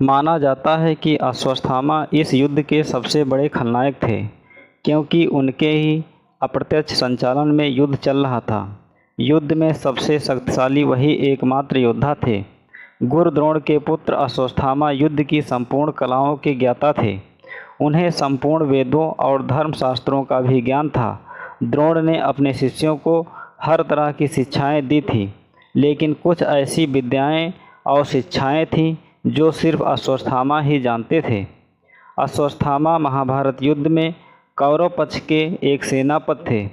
माना जाता है कि अश्वत्थामा इस युद्ध के सबसे बड़े खलनायक थे, क्योंकि उनके ही अप्रत्यक्ष संचालन में युद्ध चल रहा था। युद्ध में सबसे शक्तिशाली वही एकमात्र योद्धा थे। गुरु द्रोण के पुत्र अश्वत्थामा युद्ध की संपूर्ण कलाओं के ज्ञाता थे। उन्हें संपूर्ण वेदों और धर्मशास्त्रों का भी ज्ञान था। द्रोण ने अपने शिष्यों को हर तरह की शिक्षाएं दी थी, लेकिन कुछ ऐसी विद्याएं और शिक्षाएं थीं जो सिर्फ अश्वत्थामा ही जानते थे। अश्वत्थामा महाभारत युद्ध में कौरव पक्ष के एक सेनापति थे।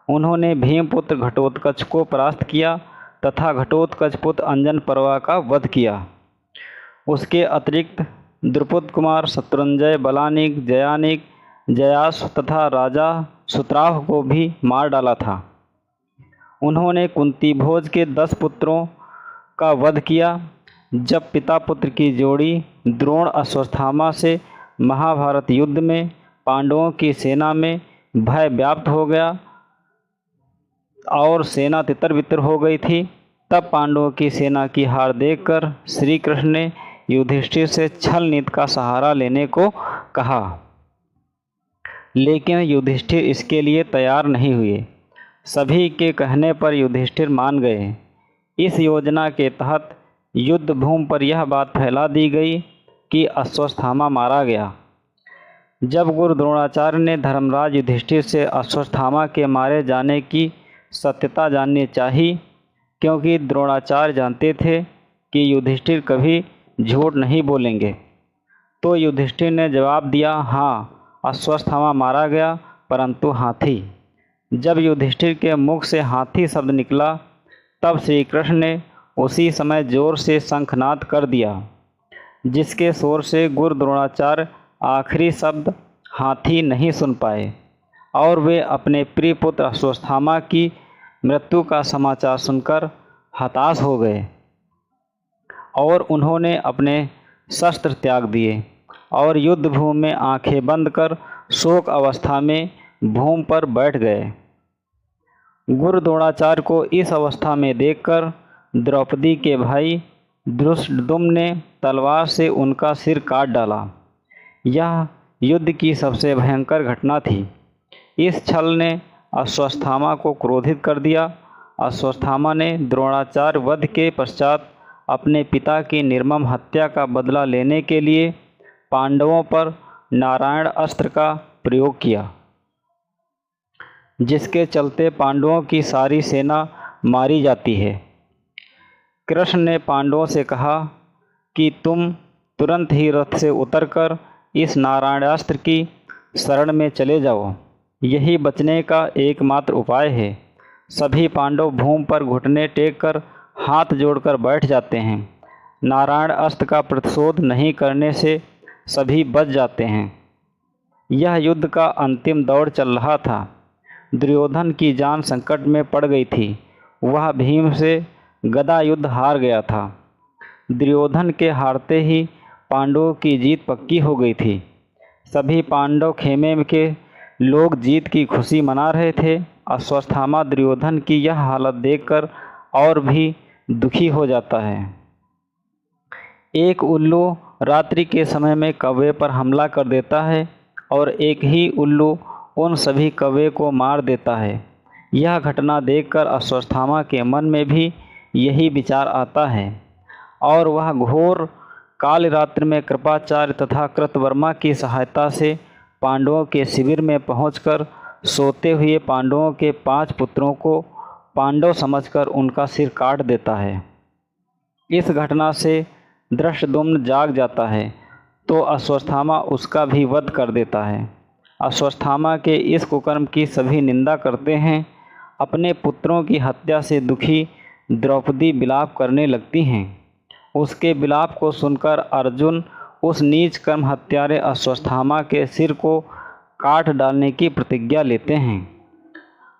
उन्होंने भीमपुत्र घटोत्कच को परास्त किया तथा घटोत्कच पुत्र अंजनपर्वा का वध किया। उसके अतिरिक्त द्रुपद कुमार, शत्रुंजय, बलानिक, जयानिक, जयास तथा राजा सुत्राह को भी मार डाला था। उन्होंने कुंती भोज के 10 पुत्रों का वध किया। जब पिता पुत्र की जोड़ी द्रोण अश्वत्थामा से महाभारत युद्ध में पांडवों की सेना में भय व्याप्त हो गया और सेना तितर-बितर हो गई थी, तब पांडवों की सेना की हार देखकर श्री कृष्ण ने युधिष्ठिर से छल नीति का सहारा लेने को कहा, लेकिन युधिष्ठिर इसके लिए तैयार नहीं हुए। सभी के कहने पर युधिष्ठिर मान गए। इस योजना के तहत युद्ध भूमि पर यह बात फैला दी गई कि अश्वत्थामा मारा गया। जब गुरु द्रोणाचार्य ने धर्मराज युधिष्ठिर से अश्वत्थामा के मारे जाने की सत्यता जाननी चाहिए, क्योंकि द्रोणाचार्य जानते थे कि युधिष्ठिर कभी झूठ नहीं बोलेंगे, तो युधिष्ठिर ने जवाब दिया, हाँ, अश्वत्थामा मारा गया, परंतु हाथी। जब युधिष्ठिर के मुख से हाथी शब्द निकला, तब श्री कृष्ण ने उसी समय जोर से शंखनाद कर दिया, जिसके शोर से गुरु द्रोणाचार्य आखिरी शब्द हाथी नहीं सुन पाए और वे अपने प्रिय पुत्र अश्वत्थामा की मृत्यु का समाचार सुनकर हताश हो गए और उन्होंने अपने शस्त्र त्याग दिए और युद्ध भूमि में आंखें बंद कर शोक अवस्था में भूमि पर बैठ गए। गुरु द्रोणाचार्य को इस अवस्था में देखकर द्रौपदी के भाई धृष्टद्युम्न ने तलवार से उनका सिर काट डाला। यह युद्ध की सबसे भयंकर घटना थी। इस छल ने अश्वत्थामा को क्रोधित कर दिया। अश्वत्थामा ने द्रोणाचार्य वध के पश्चात अपने पिता की निर्मम हत्या का बदला लेने के लिए पांडवों पर नारायण अस्त्र का प्रयोग किया, जिसके चलते पांडवों की सारी सेना मारी जाती है। कृष्ण ने पांडवों से कहा कि तुम तुरंत ही रथ से उतरकर इस नारायणास्त्र की शरण में चले जाओ, यही बचने का एकमात्र उपाय है। सभी पांडव भूमि पर घुटने टेक कर हाथ जोड़कर बैठ जाते हैं। नारायण अस्त्र का प्रतिशोध नहीं करने से सभी बच जाते हैं। यह युद्ध का अंतिम दौर चल रहा था। दुर्योधन की जान संकट में पड़ गई थी। वह भीम से गदा युद्ध हार गया था। दुर्योधन के हारते ही पांडवों की जीत पक्की हो गई थी। सभी पांडव खेमे के लोग जीत की खुशी मना रहे थे। अश्वत्थामा दुर्योधन की यह हालत देखकर और भी दुखी हो जाता है। एक उल्लू रात्रि के समय में कौवे पर हमला कर देता है और एक ही उल्लू उन सभी कौवे को मार देता है। यह घटना देखकर अश्वत्थामा के मन में भी यही विचार आता है और वह घोर काल रात्रि में कृपाचार्य तथा कृतवर्मा की सहायता से पांडवों के शिविर में पहुंचकर सोते हुए पांडवों के 5 पुत्रों को पांडव समझकर उनका सिर काट देता है। इस घटना से धृष्टद्युम्न जाग जाता है तो अश्वत्थामा उसका भी वध कर देता है। अश्वत्थामा के इस कुकर्म की सभी निंदा करते हैं। अपने पुत्रों की हत्या से दुखी द्रौपदी विलाप करने लगती हैं। उसके विलाप को सुनकर अर्जुन उस नीच कर्म हत्यारे अश्वत्थामा के सिर को काट डालने की प्रतिज्ञा लेते हैं।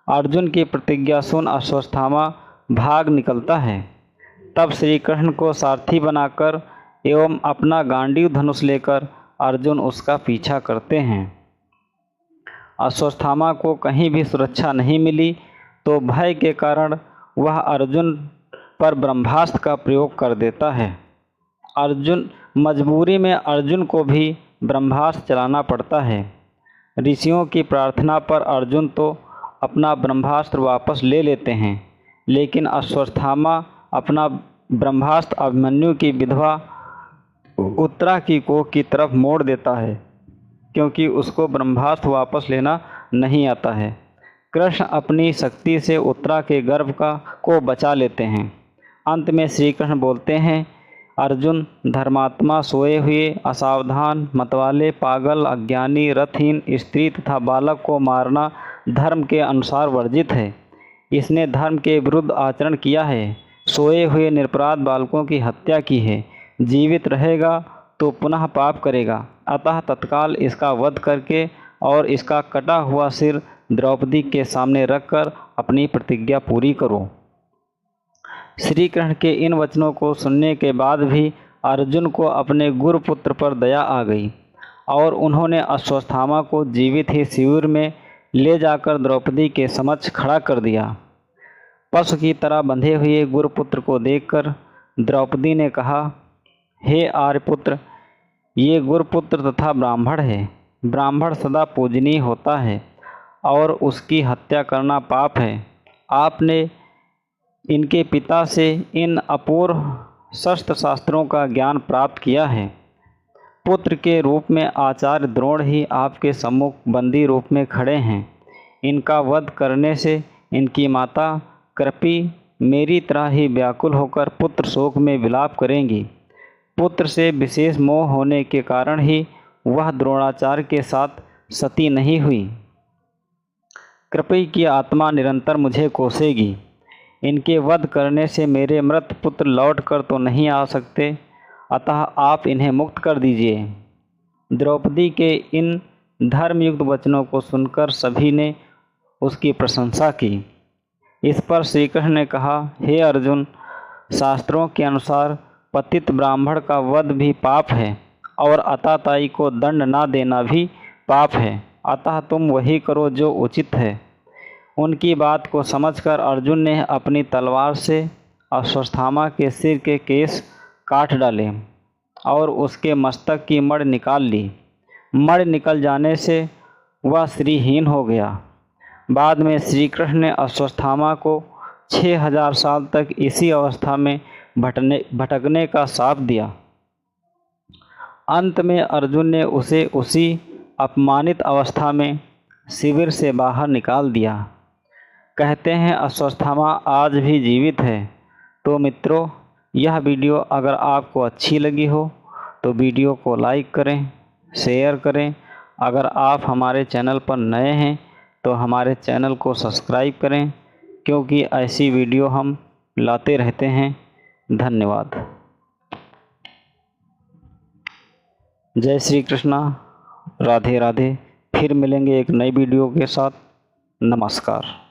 अर्जुन की प्रतिज्ञा सुन अश्वत्थामा भाग निकलता है। तब श्री कृष्ण को सारथी बनाकर एवं अपना गांडीव धनुष लेकर अर्जुन उसका पीछा करते हैं। अश्वत्थामा को कहीं भी सुरक्षा नहीं मिली तो भय के कारण वह अर्जुन पर ब्रह्मास्त्र का प्रयोग कर देता है मजबूरी में अर्जुन को भी ब्रह्मास्त्र चलाना पड़ता है। ऋषियों की प्रार्थना पर अर्जुन तो अपना ब्रह्मास्त्र वापस ले लेते हैं, लेकिन अश्वत्थामा अपना ब्रह्मास्त्र अभिमन्यु की विधवा उत्तरा की कोख की तरफ मोड़ देता है, क्योंकि उसको ब्रह्मास्त्र वापस लेना नहीं आता है। कृष्ण अपनी शक्ति से उत्तरा के गर्भ को बचा लेते हैं। अंत में श्री कृष्ण बोलते हैं, अर्जुन, धर्मात्मा सोए हुए, असावधान, मतवाले, पागल, अज्ञानी, रथहीन, स्त्री तथा बालक को मारना धर्म के अनुसार वर्जित है। इसने धर्म के विरुद्ध आचरण किया है, सोए हुए निरपराध बालकों की हत्या की है। जीवित रहेगा तो पुनः पाप करेगा, अतः तत्काल इसका वध करके और इसका कटा हुआ सिर द्रौपदी के सामने रखकर अपनी प्रतिज्ञा पूरी करो। श्री कृष्ण के इन वचनों को सुनने के बाद भी अर्जुन को अपने गुरुपुत्र पर दया आ गई और उन्होंने अश्वत्थामा को जीवित ही शिविर में ले जाकर द्रौपदी के समक्ष खड़ा कर दिया। पशु की तरह बंधे हुए गुरुपुत्र को देखकर द्रौपदी ने कहा, हे आर्यपुत्र, ये गुरुपुत्र तथा ब्राह्मण है। ब्राह्मण सदा पूजनीय होता है और उसकी हत्या करना पाप है। आपने इनके पिता से इन अपूर्व शस्त्र शास्त्रों का ज्ञान प्राप्त किया है। पुत्र के रूप में आचार्य द्रोण ही आपके सम्मुख बंदी रूप में खड़े हैं। इनका वध करने से इनकी माता कृपी मेरी तरह ही व्याकुल होकर पुत्र शोक में विलाप करेंगी। पुत्र से विशेष मोह होने के कारण ही वह द्रोणाचार्य के साथ सती नहीं हुई। कृपी की आत्मा निरंतर मुझे कोसेगी। इनके वध करने से मेरे मृत पुत्र लौट कर तो नहीं आ सकते, अतः आप इन्हें मुक्त कर दीजिए। द्रौपदी के इन धर्मयुक्त वचनों को सुनकर सभी ने उसकी प्रशंसा की। इस पर श्री कृष्ण ने कहा, हे अर्जुन, शास्त्रों के अनुसार पतित ब्राह्मण का वध भी पाप है और अताताई को दंड ना देना भी पाप है, अतः तुम वही करो जो उचित है। उनकी बात को समझकर अर्जुन ने अपनी तलवार से अश्वत्थामा के सिर के केस काट डाले और उसके मस्तक की मड़ निकाल ली। मड़ निकल जाने से वह श्रीहीन हो गया। बाद में श्री कृष्ण ने अश्वत्थामा को 6000 साल तक इसी अवस्था में भटकने का शाप दिया। अंत में अर्जुन ने उसे उसी अपमानित अवस्था में शिविर से बाहर निकाल दिया। कहते हैं अश्वत्थामा आज भी जीवित है। तो मित्रों, यह वीडियो अगर आपको अच्छी लगी हो तो वीडियो को लाइक करें, शेयर करें। अगर आप हमारे चैनल पर नए हैं तो हमारे चैनल को सब्सक्राइब करें, क्योंकि ऐसी वीडियो हम लाते रहते हैं। धन्यवाद। जय श्री कृष्णा, राधे राधे। फिर मिलेंगे एक नई वीडियो के साथ। नमस्कार।